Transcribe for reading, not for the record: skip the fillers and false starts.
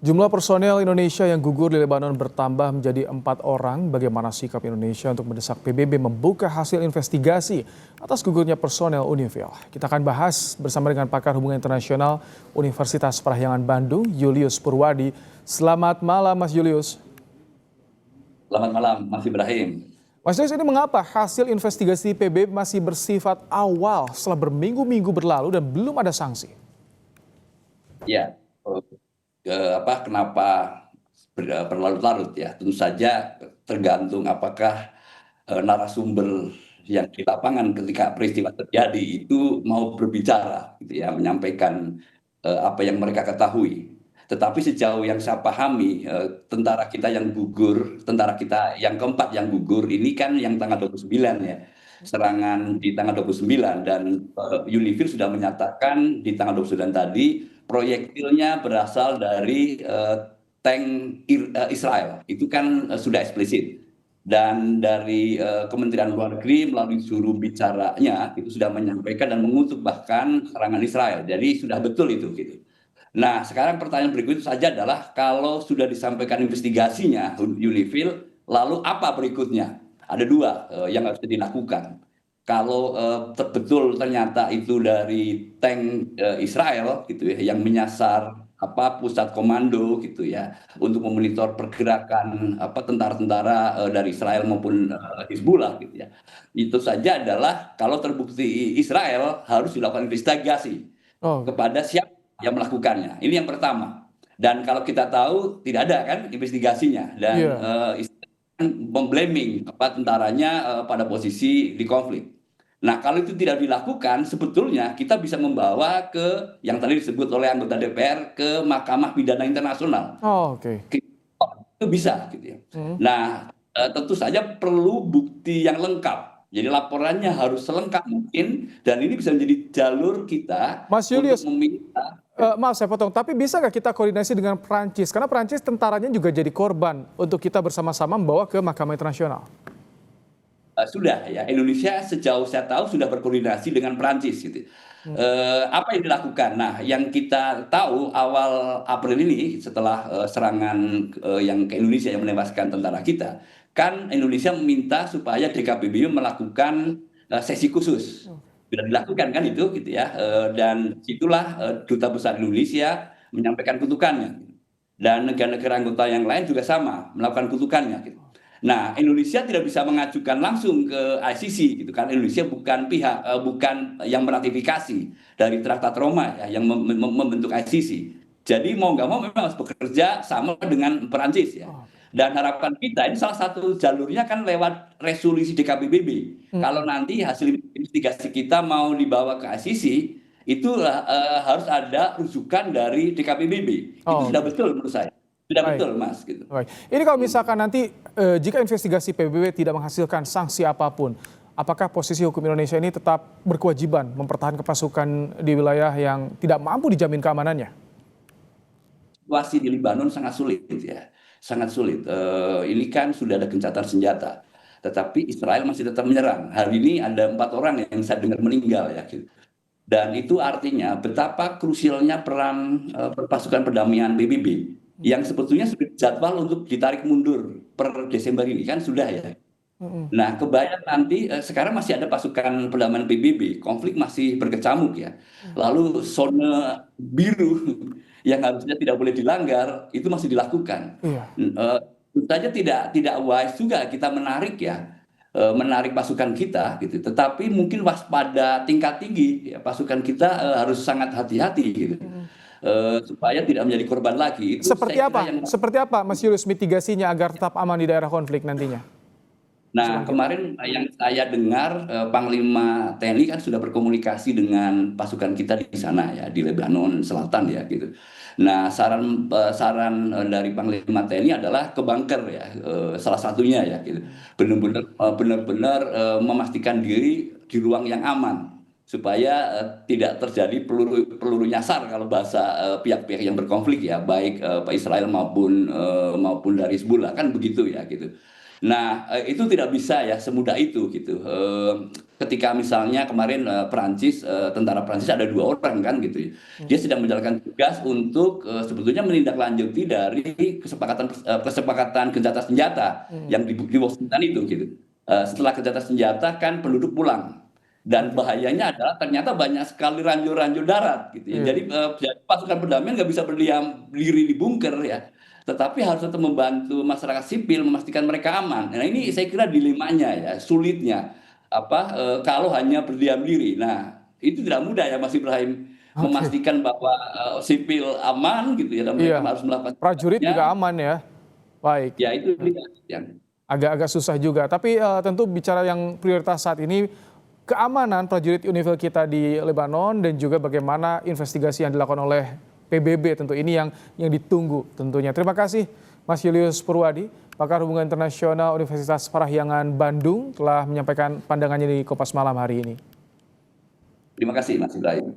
Jumlah personel Indonesia yang gugur di Lebanon bertambah menjadi 4 orang. Bagaimana sikap Indonesia untuk mendesak PBB membuka hasil investigasi atas gugurnya personel Unifil? Kita akan bahas bersama dengan pakar hubungan internasional Universitas Parahyangan Bandung, Julius Purwadi. Selamat malam, Mas Julius. Selamat malam, Mas Ibrahim. Mas Julius, ini mengapa hasil investigasi PBB masih bersifat awal setelah berminggu-minggu berlalu dan belum ada sanksi? Ya, kenapa berlarut-larut ya? Tentu saja tergantung apakah narasumber yang di lapangan ketika peristiwa terjadi itu mau berbicara, gitu ya, menyampaikan apa yang mereka ketahui. Tetapi sejauh yang saya pahami, tentara kita yang gugur, tentara kita yang keempat yang gugur ini kan yang tanggal 29 ya. Serangan di tanggal 29 dan Unifil sudah menyatakan di tanggal 29 tadi proyektilnya berasal dari tank Israel. Itu kan sudah eksplisit. Dan dari Kementerian Luar Negeri melalui juru bicaranya itu sudah menyampaikan dan mengutuk bahkan serangan Israel. Jadi sudah betul itu gitu. Nah, sekarang pertanyaan berikutnya saja adalah kalau sudah disampaikan investigasinya Unifil, lalu apa berikutnya? Ada dua yang harus dilakukan. Kalau betul ternyata itu dari tank Israel gitu ya, yang menyasar pusat komando gitu ya, untuk memonitor pergerakan tentara-tentara dari Israel maupun Hizbullah gitu ya. Itu saja adalah kalau terbukti Israel harus dilakukan investigasi Oh, kepada siapa yang melakukannya. Ini yang pertama. Dan kalau kita tahu tidak ada kan investigasinya dan iya. memblaming tentaranya pada posisi di konflik. Nah, kalau itu tidak dilakukan, sebetulnya kita bisa membawa ke yang tadi disebut oleh anggota DPR ke Mahkamah Pidana Internasional. Oh, oke. Itu bisa gitu ya. Hmm. Nah, tentu saja perlu bukti yang lengkap. Jadi laporannya harus selengkap mungkin dan ini bisa menjadi jalur kita Mas untuk Julius, meminta. maaf saya potong, tapi bisa nggak kita koordinasi dengan Prancis? Karena Prancis tentaranya juga jadi korban untuk kita bersama-sama membawa ke Mahkamah Internasional. Sudah ya, Indonesia sejauh saya tahu sudah berkoordinasi dengan Prancis gitu. Apa yang dilakukan? Nah, yang kita tahu awal April ini setelah serangan yang ke Indonesia yang menewaskan tentara kita, kan Indonesia meminta supaya DKPBU melakukan sesi khusus. Sudah dilakukan kan itu gitu ya. Dan itulah Duta Besar Indonesia menyampaikan kutukannya. Dan negara-negara anggota yang lain juga sama melakukan kutukannya gitu. Nah, Indonesia tidak bisa mengajukan langsung ke ICC gitu kan. Indonesia bukan pihak bukan yang meratifikasi dari Traktat Roma ya yang membentuk ICC. Jadi mau nggak mau memang harus bekerja sama dengan Perancis ya. Oh. Dan harapan kita ini salah satu jalurnya kan lewat resolusi DKPBB. Kalau Mm-mm. nanti hasil investigasi kita mau dibawa ke ICC, itu harus ada rujukan dari DKPBB. Itu Oh, sudah oke. betul menurut saya. Sudah Baik. betul, Mas gitu. Baik. Ini kalau misalkan nanti jika investigasi PBB tidak menghasilkan sanksi apapun, apakah posisi hukum Indonesia ini tetap berkewajiban mempertahankan pasukan di wilayah yang tidak mampu dijamin keamanannya? Situasi di Lebanon sangat sulit ya, sangat sulit. Ini kan sudah ada gencatan senjata, tetapi Israel masih tetap menyerang. Hari ini ada 4 orang yang saya dengar meninggal ya. Gitu. Dan itu artinya betapa krusialnya peran pasukan perdamaian PBB yang sebetulnya sudah jadwal untuk ditarik mundur per Desember ini kan sudah ya. Mm-mm. Nah, kebayang nanti sekarang masih ada pasukan perdamaian PBB, konflik masih berkecamuk ya. Lalu zona biru yang harusnya tidak boleh dilanggar itu masih dilakukan. Iya. Tentu saja tidak wise juga kita menarik ya, menarik pasukan kita gitu. Tetapi mungkin waspada tingkat tinggi ya, pasukan kita harus sangat hati-hati gitu. Mm. Supaya tidak menjadi korban lagi. Itu Seperti saya kira apa? yang. Seperti apa, Mas Yulus, mitigasinya agar tetap aman di daerah konflik nantinya? Nah, Pasukan kita. kemarin yang saya dengar Panglima TNI kan sudah berkomunikasi dengan pasukan kita di sana ya, di Lebanon Selatan ya gitu. Nah, saran dari Panglima TNI adalah ke bunker ya, salah satunya ya gitu. Benar-benar memastikan diri di ruang yang aman supaya tidak terjadi peluru peluru nyasar kalau bahasa pihak-pihak yang berkonflik ya, baik Pak Israel maupun dari Hizbullah kan begitu ya gitu. Nah, itu tidak bisa ya semudah itu gitu. ketika misalnya kemarin Perancis, tentara Perancis ada 2 orang kan gitu ya. Dia sedang menjalankan tugas untuk sebetulnya menindaklanjuti dari kesepakatan gencatan senjata yang di Washington itu gitu. Setelah gencatan senjata kan penduduk pulang. Dan Oke. bahayanya adalah ternyata banyak sekali ranjau-ranjau darat gitu ya. Iya. Jadi pasukan perdamaian nggak bisa berdiam diri di bunker ya. Tetapi harus tetap membantu masyarakat sipil memastikan mereka aman. Nah ini saya kira dilemanya ya, sulitnya kalau hanya berdiam diri. Nah itu tidak mudah ya Mas Ibrahim Oke. memastikan bahwa sipil aman gitu ya dan mereka Iya. harus melakukan Prajurit tugasnya. juga aman ya. Baik. Ya itu dia yang Agak-agak susah juga. Tapi tentu bicara yang prioritas saat ini, keamanan prajurit Unifil kita di Lebanon dan juga bagaimana investigasi yang dilakukan oleh PBB tentu ini yang ditunggu tentunya. Terima kasih Mas Julius Purwadi, pakar hubungan internasional Universitas Parahyangan Bandung telah menyampaikan pandangannya di Kompas Malam hari ini. terima kasih Mas Ibrahim.